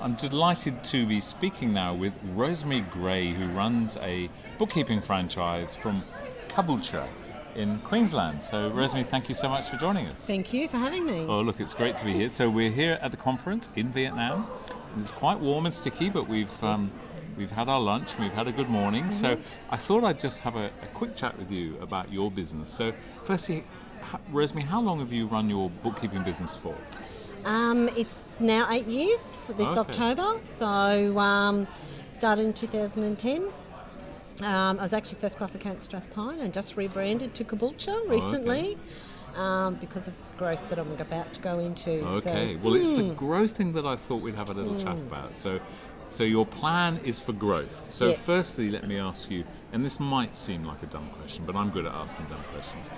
I'm delighted to be speaking now with Rosemary Gray, who runs a bookkeeping franchise from Caboolture in Queensland. So, Rosemary, thank you so much for joining us. Thank you for having me. Oh, look, it's great to be here. So we're here at the conference in Vietnam. It's quite warm and sticky, but we've had our lunch, we've had a good morning. Mm-hmm. So I thought I'd just have a quick chat with you about your business. So firstly, Rosemary, how long have you run your bookkeeping business for? It's now 8 years this October. So started in 2010. I was actually first class account Strathpine and just rebranded to Caboolture recently. Because of growth that I'm about to go into. Okay, so, well, it's the growth thing that I thought we'd have a little chat about. So your plan is for growth. So yes. Firstly, let me ask you, and this might seem like a dumb question, but I'm good at asking dumb questions.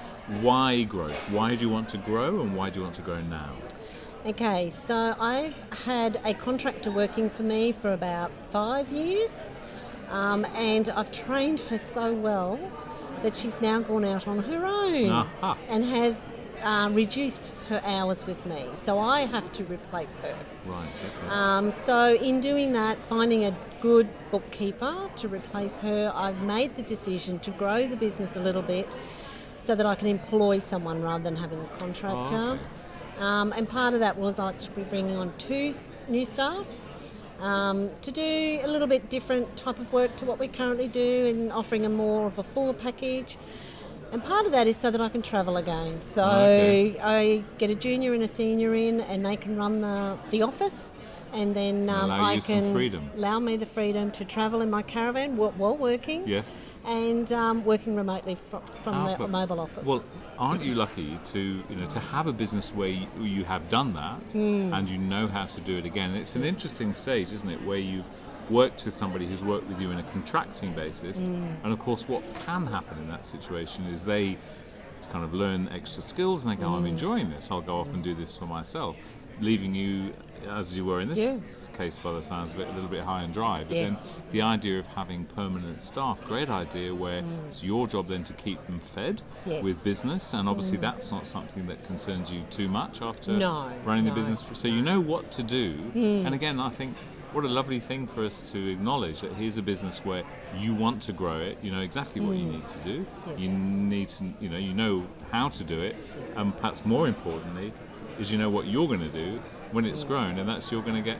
Why growth? Why do you want to grow, and why do you want to grow now? Okay, so I've had a contractor working for me for about 5 years, and I've trained her so well that she's now gone out on her own and has reduced her hours with me. So I have to replace her. Right, okay. So in doing that, finding a good bookkeeper to replace her, I've made the decision to grow the business a little bit so that I can employ someone rather than having a contractor. And part of that was actually bringing on 2 new staff. To do a little bit different type of work to what we currently do and offering a more of a fuller package. And part of that is so that I can travel again. So I get a junior and a senior in, and they can run the office, and then I can allow me the freedom to travel in my caravan while working. Yes. And working remotely from the mobile office. Well, aren't you lucky to have a business where you have done that and you know how to do it again? It's an interesting stage, isn't it, where you've worked with somebody who's worked with you in a contracting basis, and of course what can happen in that situation is they kind of learn extra skills and they go, I'm enjoying this, I'll go off and do this for myself, leaving you, as you were in this case by the sounds of it, a little bit high and dry. But then the idea of having permanent staff, great idea, where it's your job then to keep them fed with business, and obviously that's not something that concerns you too much after running the business. So you know what to do, and again, I think what a lovely thing for us to acknowledge that here's a business where you want to grow it, you know exactly what you need to do, you need to, you know how to do it, and perhaps more importantly is you know what you're going to do when it's grown, and that's you're going to get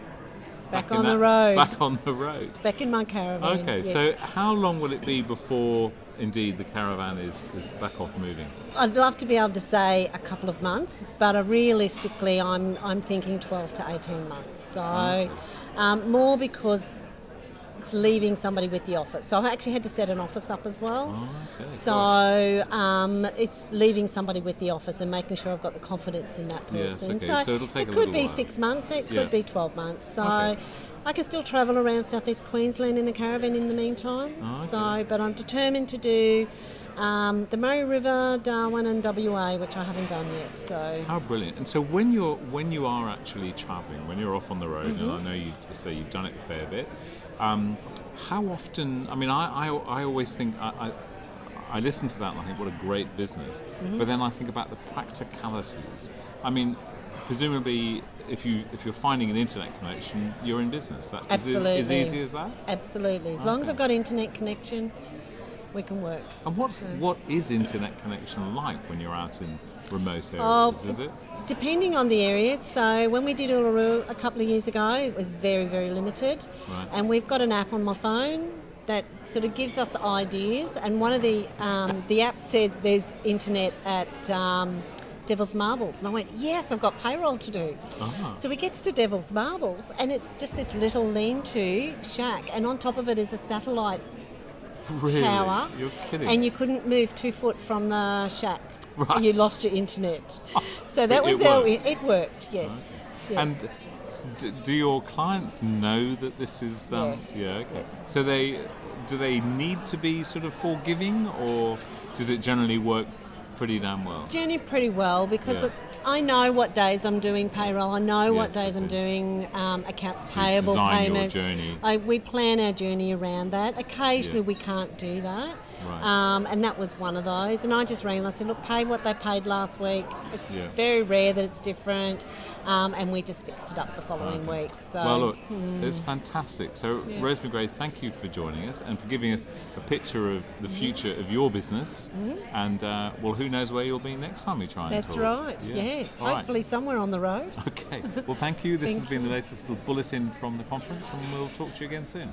back on the road. Back in my caravan. Okay, so how long will it be before indeed the caravan is back off moving? I'd love to be able to say a couple of months, but realistically I'm thinking 12 to 18 months. So more because it's leaving somebody with the office. So I actually had to set an office up as well. It's leaving somebody with the office and making sure I've got the confidence in that person. Yes, so it'll take it could be 6 months, it could be 12 months. So I can still travel around southeast Queensland in the caravan in the meantime. But I'm determined to do the Murray River, Darwin and WA, which I haven't done yet. So how brilliant! And so when you are actually travelling, when you're off on the road, and I know you say you've done it a fair bit. How often? I mean, I always think I listen to that and I think what a great business. But then I think about the practicalities. I mean, presumably, if you're finding an internet connection, you're in business. That absolutely is easy as that. Absolutely, as long as I've got internet connection, we can work. And what is internet connection like when you're out in remote areas? Is it? Depending on the area. So when we did Uluru a couple of years ago, it was very, very limited. Right. And we've got an app on my phone that sort of gives us ideas. And one of the app said there's internet at Devil's Marbles. And I went, yes, I've got payroll to do. So we get to Devil's Marbles, and it's just this little lean-to shack. And on top of it is a satellite tower. You're kidding. And you couldn't move 2 foot from the shack. Right. You lost your internet. So that was it worked, yes. Right. Yes. And do your clients know that this is yes. Okay. So do they need to be sort of forgiving, or does it generally work pretty damn well? Generally pretty well, because I know what days I'm doing payroll. I know what days I'm doing accounts payable payments. Your journey. We plan our journey around that. Occasionally we can't do that. Right. And that was one of those. And I just rang and I said, look, pay what they paid last week. It's Yeah. very rare that it's different. And we just fixed it up the following week. So, Well, look, it's fantastic. So, Rosemary Gray, thank you for joining us and for giving us a picture of the future of your business. And, well, who knows where you'll be next time we try and That's talk. right, Yeah. yes. All right. Hopefully somewhere on the road. Okay. Well, thank you. This has Thank been the latest little bulletin from the conference, and we'll talk to you again soon.